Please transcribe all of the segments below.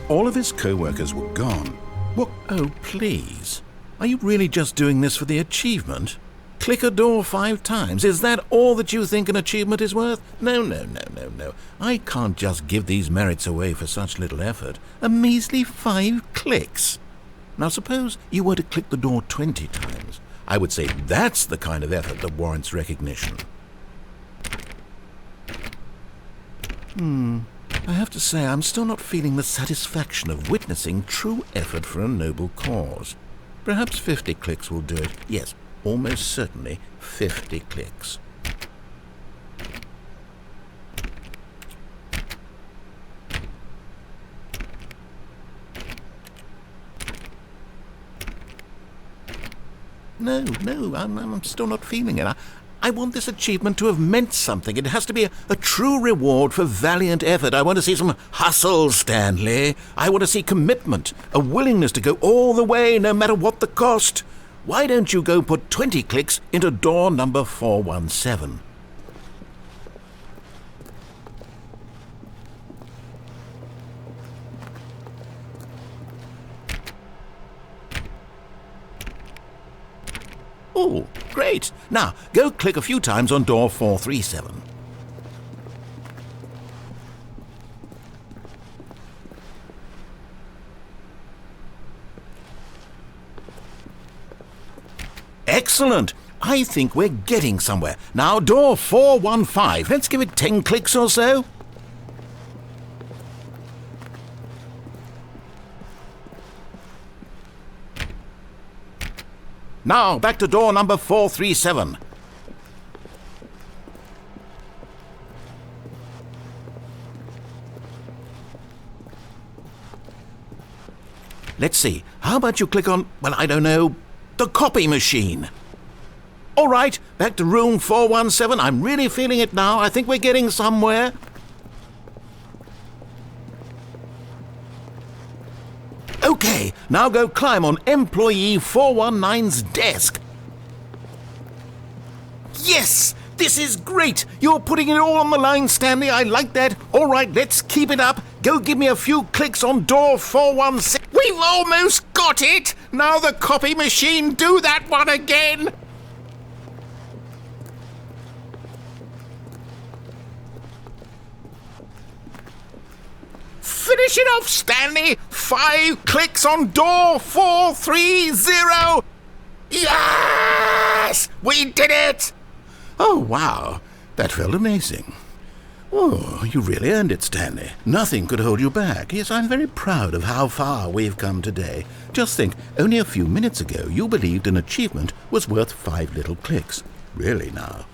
All of his co-workers were gone. What? Oh, please. Are you really just doing this for the achievement? Click a door 5 times. Is that all that you think an achievement is worth? No. I can't just give these merits away for such little effort. A measly 5 clicks. Now suppose you were to click the door 20 times. I would say that's the kind of effort that warrants recognition. I have to say I'm still not feeling the satisfaction of witnessing true effort for a noble cause. Perhaps 50 clicks will do it. Yes, almost certainly 50 clicks. No, I'm still not feeling it. I want this achievement to have meant something. It has to be a true reward for valiant effort. I want to see some hustle, Stanley. I want to see commitment, a willingness to go all the way, no matter what the cost. Why don't you go put 20 clicks into door number 417? Oh, great. Now, go click a few times on door 437. Excellent. I think we're getting somewhere. Now, door 415. Let's give it 10 clicks or so. Now, back to door number 437. Let's see. How about you click on, well, I don't know, the copy machine? All right, back to room 417. I'm really feeling it now. I think we're getting somewhere. Okay, now go climb on employee 419's desk. Yes! This is great! You're putting it all on the line, Stanley. I like that. All right, let's keep it up. Go give me a few clicks on door 416. We've almost got it! Now the copy machine, do that one again! Finish it off, Stanley! 5 clicks on door 430! Yes! We did it! Oh, wow. That felt amazing. Oh, you really earned it, Stanley. Nothing could hold you back. Yes, I'm very proud of how far we've come today. Just think, only a few minutes ago you believed an achievement was worth 5 little clicks. Really now,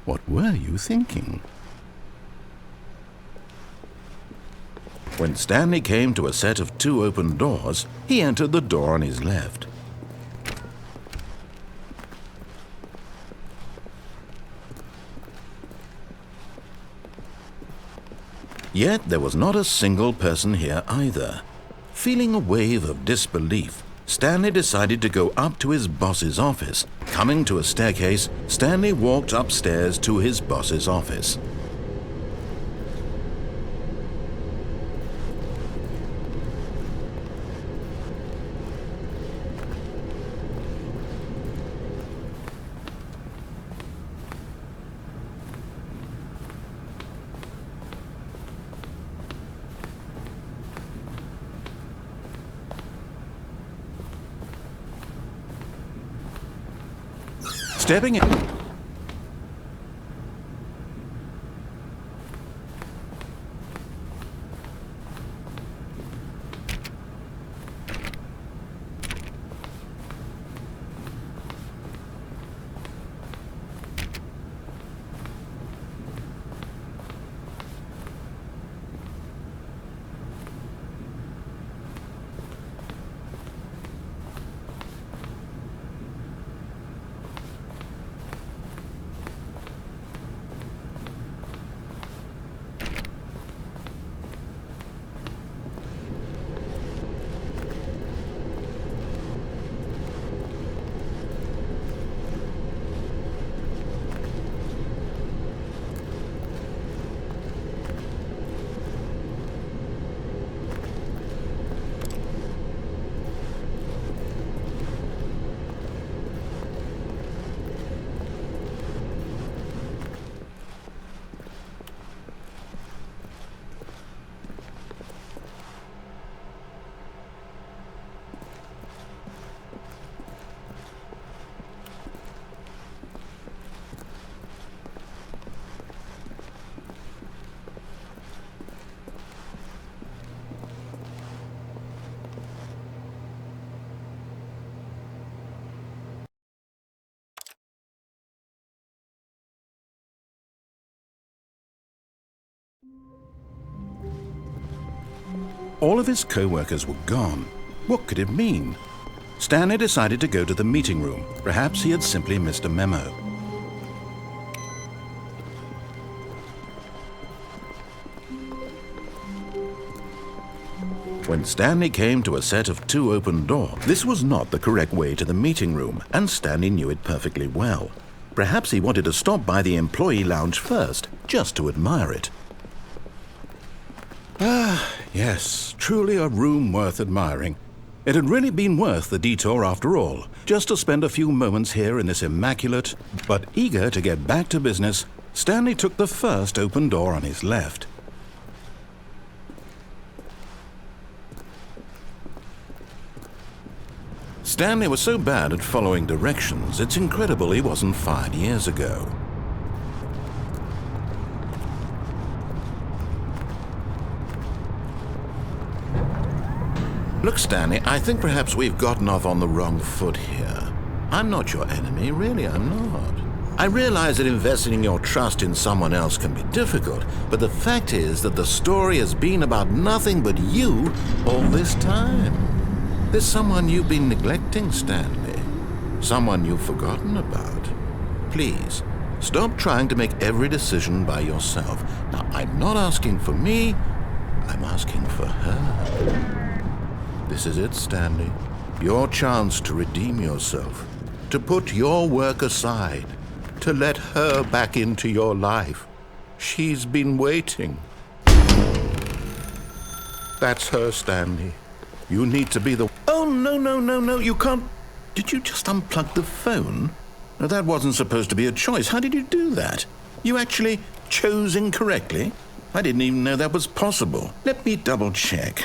what were you thinking? When Stanley came to a set of 2 open doors, he entered the door on his left. Yet there was not a single person here either. Feeling a wave of disbelief, Stanley decided to go up to his boss's office. Coming to a staircase, Stanley walked upstairs to his boss's office. Stepping in. All of his co-workers were gone. What could it mean? Stanley decided to go to the meeting room. Perhaps he had simply missed a memo. When Stanley came to a set of 2 open doors, this was not the correct way to the meeting room, and Stanley knew it perfectly well. Perhaps he wanted to stop by the employee lounge first, just to admire it. Ah, yes, truly a room worth admiring. It had really been worth the detour after all, just to spend a few moments here in this immaculate, but eager to get back to business, Stanley took the first open door on his left. Stanley was so bad at following directions, it's incredible he wasn't fired years ago. Look, Stanley, I think perhaps we've gotten off on the wrong foot here. I'm not your enemy, really, I'm not. I realize that investing your trust in someone else can be difficult, but the fact is that the story has been about nothing but you all this time. There's someone you've been neglecting, Stanley. Someone you've forgotten about. Please, stop trying to make every decision by yourself. Now, I'm not asking for me, I'm asking for her. This is it, Stanley. Your chance to redeem yourself. To put your work aside. To let her back into your life. She's been waiting. That's her, Stanley. You need to be the... Oh, no, you can't... Did you just unplug the phone? No, that wasn't supposed to be a choice. How did you do that? You actually chose incorrectly? I didn't even know that was possible. Let me double check.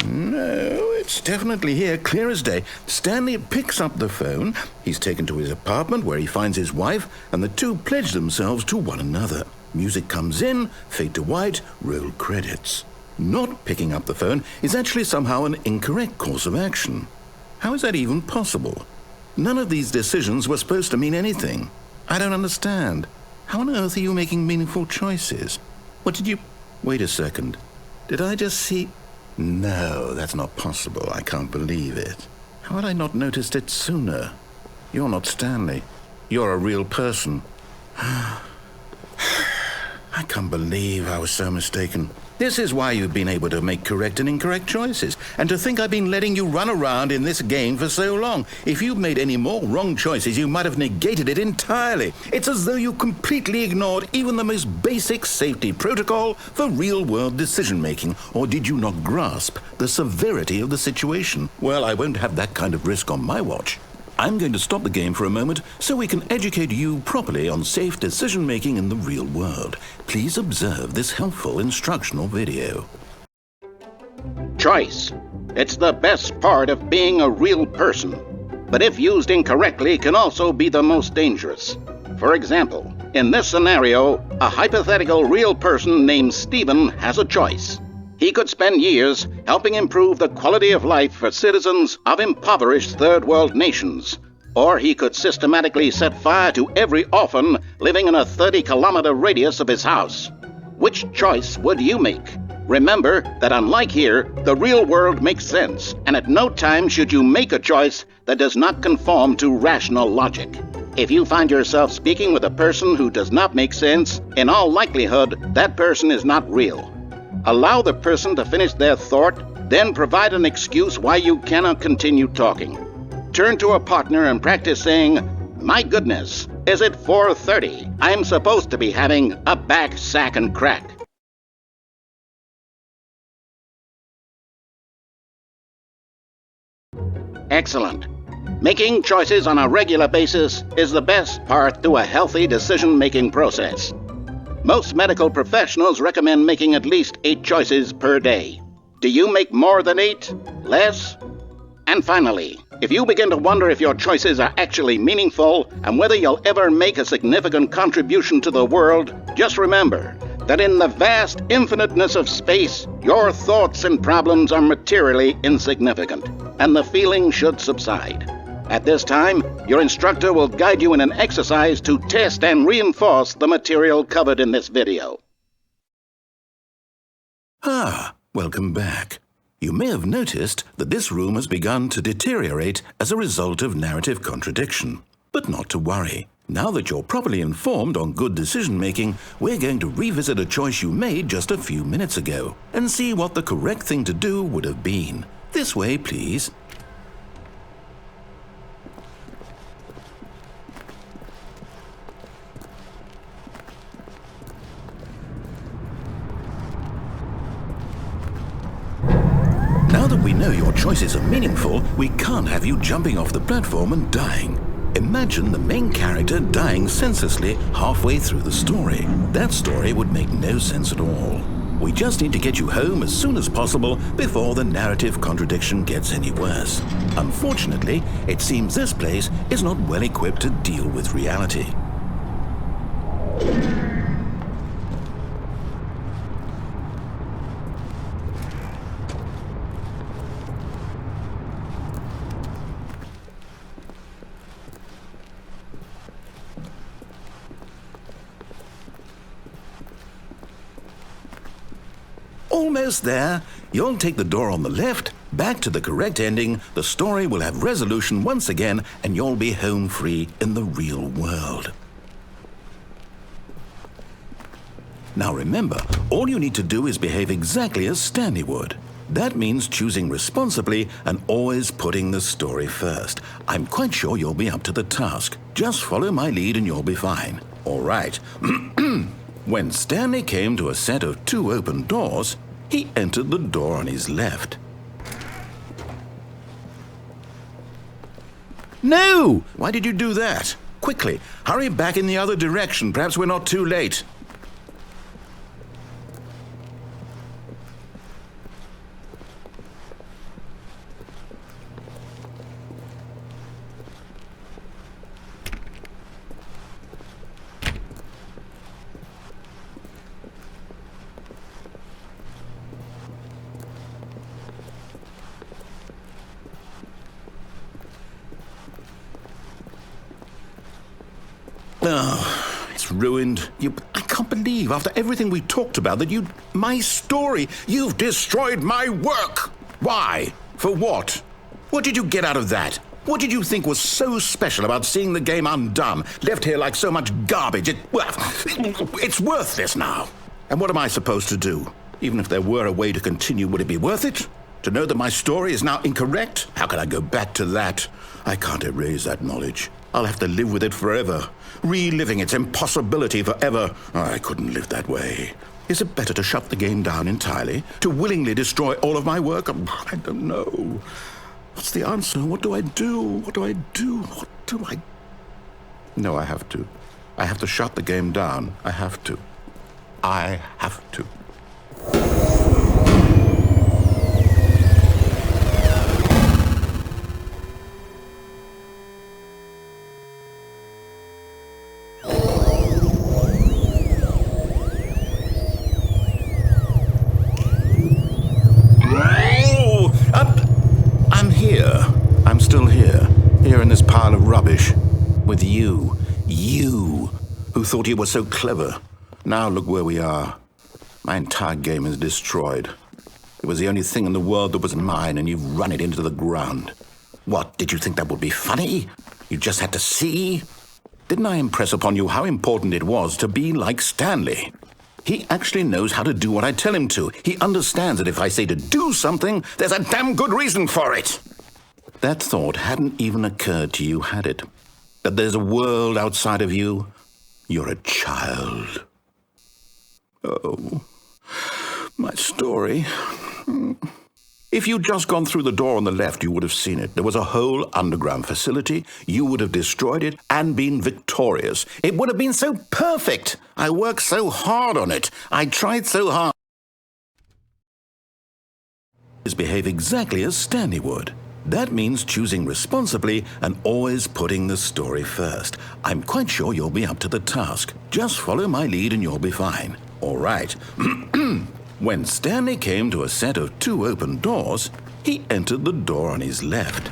No, it's definitely here, clear as day. Stanley picks up the phone. He's taken to his apartment where he finds his wife, and the two pledge themselves to one another. Music comes in, fade to white, roll credits. Not picking up the phone is actually somehow an incorrect course of action. How is that even possible? None of these decisions were supposed to mean anything. I don't understand. How on earth are you making meaningful choices? What did you... Wait a second. Did I just see... No, that's not possible. I can't believe it. How had I not noticed it sooner? You're not Stanley. You're a real person. I can't believe I was so mistaken. This is why you've been able to make correct and incorrect choices. And to think I've been letting you run around in this game for so long. If you'd made any more wrong choices, you might have negated it entirely. It's as though you completely ignored even the most basic safety protocol for real-world decision-making. Or did you not grasp the severity of the situation? Well, I won't have that kind of risk on my watch. I'm going to stop the game for a moment so we can educate you properly on safe decision-making in the real world. Please observe this helpful instructional video. Choice. It's the best part of being a real person, but if used incorrectly can also be the most dangerous. For example, in this scenario, a hypothetical real person named Stephen has a choice. He could spend years helping improve the quality of life for citizens of impoverished third world nations. Or he could systematically set fire to every orphan living in a 30-kilometer radius of his house. Which choice would you make? Remember that unlike here, the real world makes sense, and at no time should you make a choice that does not conform to rational logic. If you find yourself speaking with a person who does not make sense, in all likelihood, that person is not real. Allow the person to finish their thought, then provide an excuse why you cannot continue talking. Turn to a partner and practice saying, "My goodness, is it 4:30? I'm supposed to be having a back, sack, and crack." Excellent. Making choices on a regular basis is the best part to a healthy decision-making process. Most medical professionals recommend making at least 8 choices per day. Do you make more than 8? Less? And finally, if you begin to wonder if your choices are actually meaningful and whether you'll ever make a significant contribution to the world, just remember that in the vast infiniteness of space, your thoughts and problems are materially insignificant, and the feeling should subside. At this time, your instructor will guide you in an exercise to test and reinforce the material covered in this video. Welcome back. You may have noticed that this room has begun to deteriorate as a result of narrative contradiction. But not to worry. Now that you're properly informed on good decision-making, we're going to revisit a choice you made just a few minutes ago and see what the correct thing to do would have been. This way, please. Now that we know your choices are meaningful, we can't have you jumping off the platform and dying. Imagine the main character dying senselessly halfway through the story. That story would make no sense at all. We just need to get you home as soon as possible before the narrative contradiction gets any worse. Unfortunately, it seems this place is not well equipped to deal with reality. Almost there. You'll take the door on the left, back to the correct ending, the story will have resolution once again, and you'll be home free in the real world. Now remember, all you need to do is behave exactly as Stanley would. That means choosing responsibly and always putting the story first. I'm quite sure you'll be up to the task. Just follow my lead and you'll be fine. All right. When Stanley came to a set of 2 open doors, he entered the door on his left. No! Why did you do that? Quickly, hurry back in the other direction. Perhaps we're not too late. Oh, it's ruined. I can't believe, after everything we talked about, that my story, you've destroyed my work. Why? For what? What did you get out of that? What did you think was so special about seeing the game undone, left here like so much garbage? It's worthless now. And what am I supposed to do? Even if there were a way to continue, would it be worth it? To know that my story is now incorrect? How can I go back to that? I can't erase that knowledge. I'll have to live with it forever, reliving its impossibility forever. I couldn't live that way. Is it better to shut the game down entirely? To willingly destroy all of my work? I don't know. What's the answer? What do I do? What do I do? What do I... No, I have to. I have to shut the game down. I have to. I have to. I'm still here in this pile of rubbish, with you, who thought you were so clever. Now look where we are. My entire game is destroyed. It was the only thing in the world that was mine, and you've run it into the ground. What, did you think that would be funny? You just had to see? Didn't I impress upon you how important it was to be like Stanley? He actually knows how to do what I tell him to. He understands that if I say to do something, there's a damn good reason for it. That thought hadn't even occurred to you, had it? That there's a world outside of you? You're a child. Oh, my story. If you'd just gone through the door on the left, you would have seen it. There was a whole underground facility. You would have destroyed it and been victorious. It would have been so perfect. I worked so hard on it. I tried so hard. Behave exactly as Stanley would. That means choosing responsibly and always putting the story first. I'm quite sure you'll be up to the task. Just follow my lead and you'll be fine. All right. When Stanley came to a set of 2 open doors, he entered the door on his left.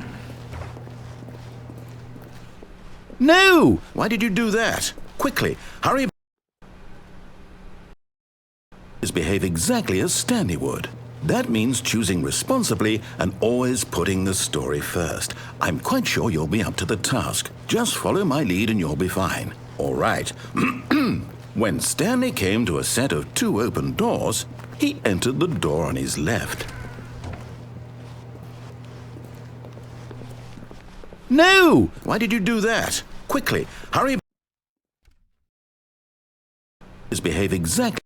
No! Why did you do that? Quickly, hurry! Behave exactly as Stanley would. That means choosing responsibly and always putting the story first. I'm quite sure you'll be up to the task. Just follow my lead and you'll be fine. All right. When Stanley came to a set of 2 open doors, he entered the door on his left. No! Why did you do that? Quickly, hurry! Behave exactly.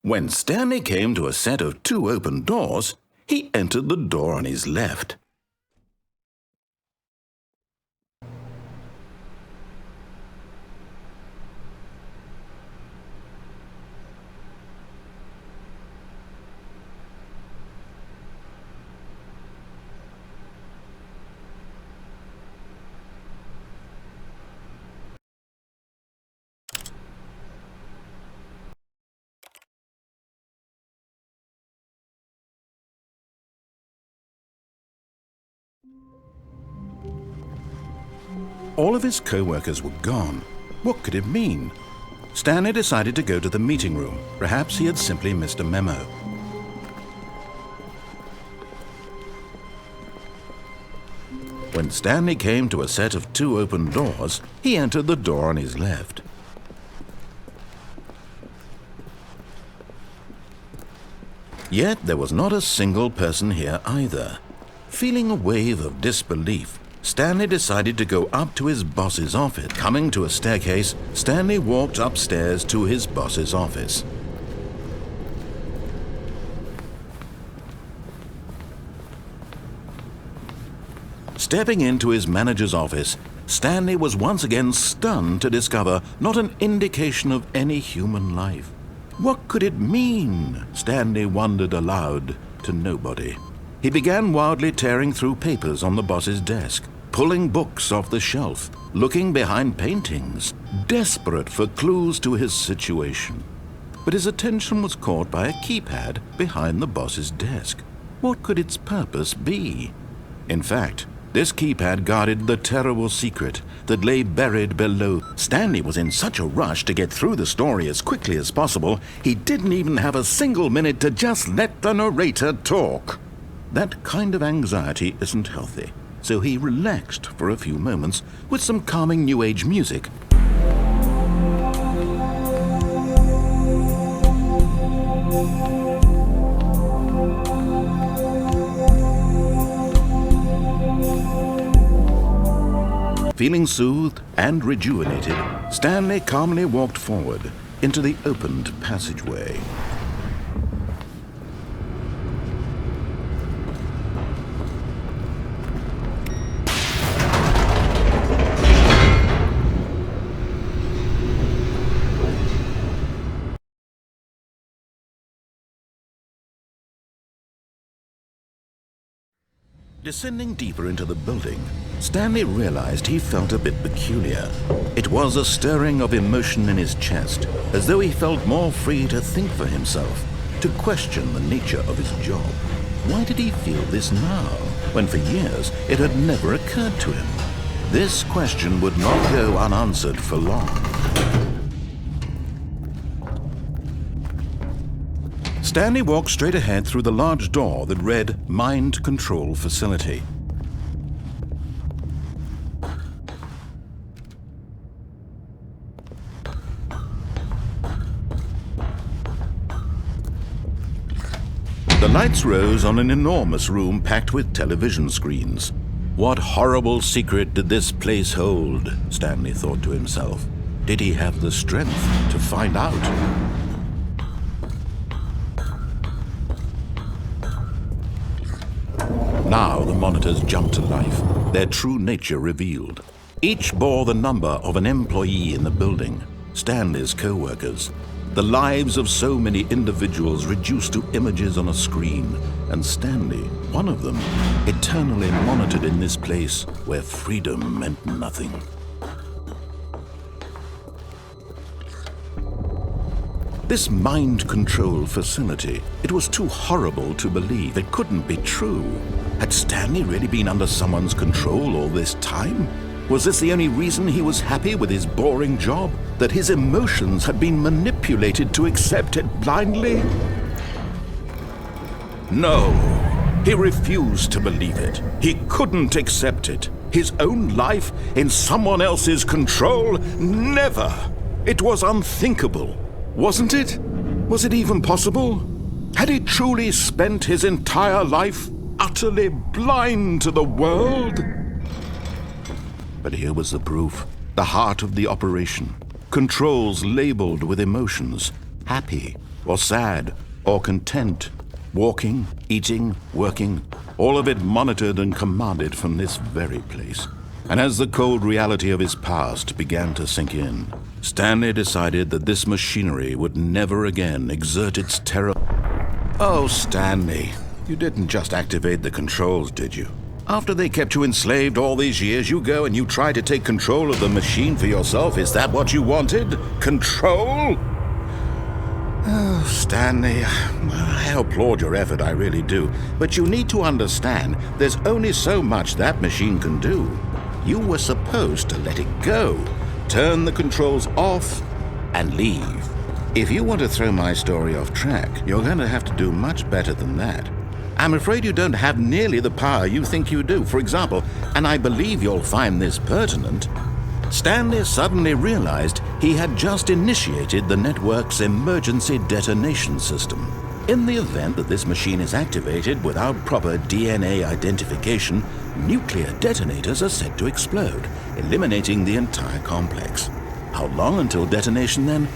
When Stanley came to a set of 2 open doors, he entered the door on his left. All of his co-workers were gone. What could it mean? Stanley decided to go to the meeting room. Perhaps he had simply missed a memo. When Stanley came to a set of 2 open doors, he entered the door on his left. Yet there was not a single person here either. Feeling a wave of disbelief, Stanley decided to go up to his boss's office. Coming to a staircase, Stanley walked upstairs to his boss's office. Stepping into his manager's office, Stanley was once again stunned to discover not an indication of any human life. What could it mean? Stanley wondered aloud to nobody. He began wildly tearing through papers on the boss's desk, pulling books off the shelf, looking behind paintings, desperate for clues to his situation. But his attention was caught by a keypad behind the boss's desk. What could its purpose be? In fact, this keypad guarded the terrible secret that lay buried below. Stanley was in such a rush to get through the story as quickly as possible, he didn't even have a single minute to just let the narrator talk. That kind of anxiety isn't healthy, so he relaxed for a few moments with some calming New Age music. Feeling soothed and rejuvenated, Stanley calmly walked forward into the opened passageway. Descending deeper into the building, Stanley realized he felt a bit peculiar. It was a stirring of emotion in his chest, as though he felt more free to think for himself, to question the nature of his job. Why did he feel this now, when for years it had never occurred to him? This question would not go unanswered for long. Stanley walked straight ahead through the large door that read Mind Control Facility. The lights rose on an enormous room packed with television screens. What horrible secret did this place hold? Stanley thought to himself. Did he have the strength to find out? Now the monitors jumped to life, their true nature revealed. Each bore the number of an employee in the building, Stanley's co-workers. The lives of so many individuals reduced to images on a screen, and Stanley, one of them, eternally monitored in this place where freedom meant nothing. This mind control facility, it was too horrible to believe. It couldn't be true. Had Stanley really been under someone's control all this time? Was this the only reason he was happy with his boring job? That his emotions had been manipulated to accept it blindly? No, he refused to believe it. He couldn't accept it. His own life in someone else's control? Never! It was unthinkable, wasn't it? Was it even possible? Had he truly spent his entire life utterly blind to the world? But here was the proof, the heart of the operation. Controls labeled with emotions, happy or sad or content, walking, eating, working, all of it monitored and commanded from this very place. And as the cold reality of his past began to sink in, Stanley decided that this machinery would never again exert its terror. Oh, Stanley, you didn't just activate the controls, did you? After they kept you enslaved all these years, you go and you try to take control of the machine for yourself. Is that what you wanted? Control? Oh, Stanley, I applaud your effort, I really do. But you need to understand, there's only so much that machine can do. You were supposed to let it go, turn the controls off, and leave. If you want to throw my story off track, you're going to have to do much better than that. I'm afraid you don't have nearly the power you think you do. For example, and I believe you'll find this pertinent, Stanley suddenly realized he had just initiated the network's emergency detonation system. In the event that this machine is activated without proper DNA identification, nuclear detonators are set to explode, eliminating the entire complex. How long until detonation then?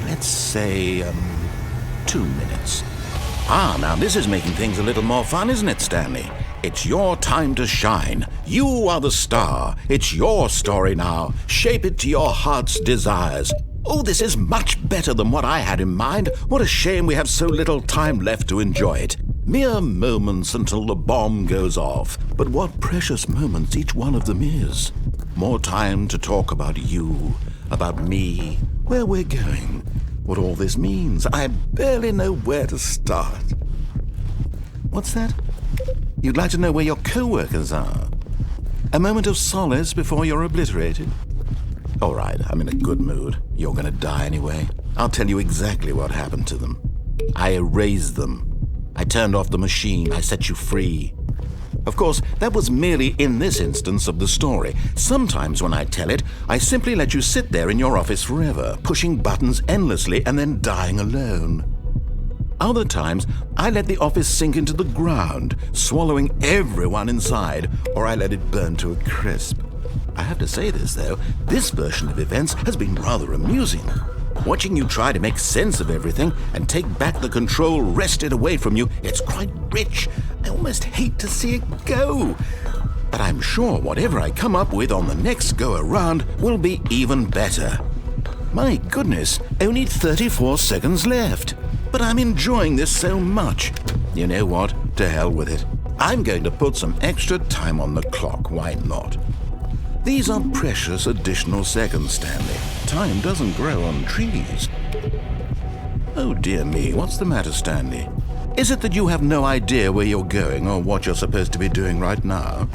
Let's say, 2 minutes. Now this is making things a little more fun, isn't it, Stanley? It's your time to shine. You are the star. It's your story now. Shape it to your heart's desires. Oh, this is much better than what I had in mind. What a shame we have so little time left to enjoy it. Mere moments until the bomb goes off. But what precious moments each one of them is. More time to talk about you, about me, where we're going, what all this means. I barely know where to start. What's that? You'd like to know where your co-workers are? A moment of solace before you're obliterated? All right, I'm in a good mood. You're going to die anyway. I'll tell you exactly what happened to them. I erased them. I turned off the machine. I set you free. Of course, that was merely in this instance of the story. Sometimes when I tell it, I simply let you sit there in your office forever, pushing buttons endlessly and then dying alone. Other times, I let the office sink into the ground, swallowing everyone inside, or I let it burn to a crisp. I have to say this, though, this version of events has been rather amusing. Watching you try to make sense of everything and take back the control wrested away from you, it's quite rich. I almost hate to see it go. But I'm sure whatever I come up with on the next go-around will be even better. My goodness, only 34 seconds left. But I'm enjoying this so much. You know what? To hell with it. I'm going to put some extra time on the clock. Why not? These are precious additional seconds, Stanley. Time doesn't grow on trees. Oh dear me, what's the matter, Stanley? Is it that you have no idea where you're going or what you're supposed to be doing right now?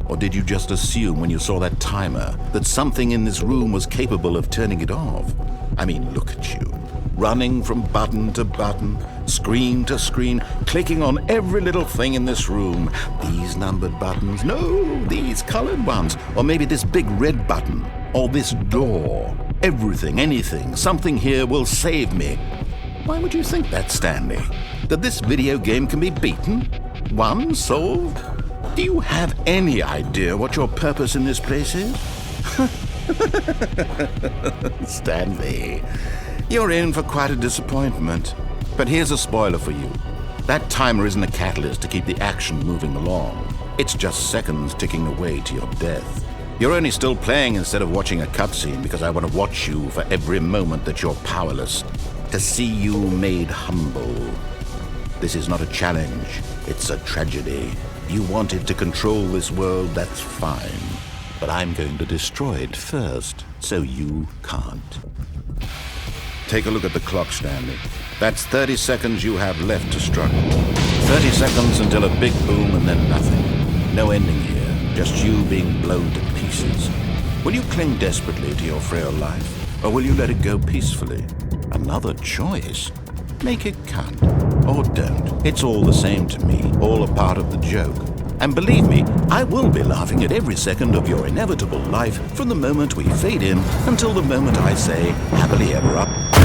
Or did you just assume when you saw that timer that something in this room was capable of turning it off? I mean, look at you. Running from button to button, screen to screen, clicking on every little thing in this room. These numbered buttons, no, these colored ones. Or maybe this big red button, or this door. Everything, anything, something here will save me. Why would you think that, Stanley? That this video game can be beaten? Won? Solved? Do you have any idea what your purpose in this place is? Stanley, you're in for quite a disappointment. But here's a spoiler for you. That timer isn't a catalyst to keep the action moving along. It's just seconds ticking away to your death. You're only still playing instead of watching a cutscene because I want to watch you for every moment that you're powerless, to see you made humble. This is not a challenge, it's a tragedy. You wanted to control this world, that's fine. But I'm going to destroy it first, so you can't. Take a look at the clock, Stanley. That's 30 seconds you have left to struggle. 30 seconds until a big boom and then nothing. No ending here, just you being blown to pieces. Will you cling desperately to your frail life, or will you let it go peacefully? Another choice. Make it count, or don't. It's all the same to me, all a part of the joke. And believe me, I will be laughing at every second of your inevitable life from the moment we fade in until the moment I say, happily ever up.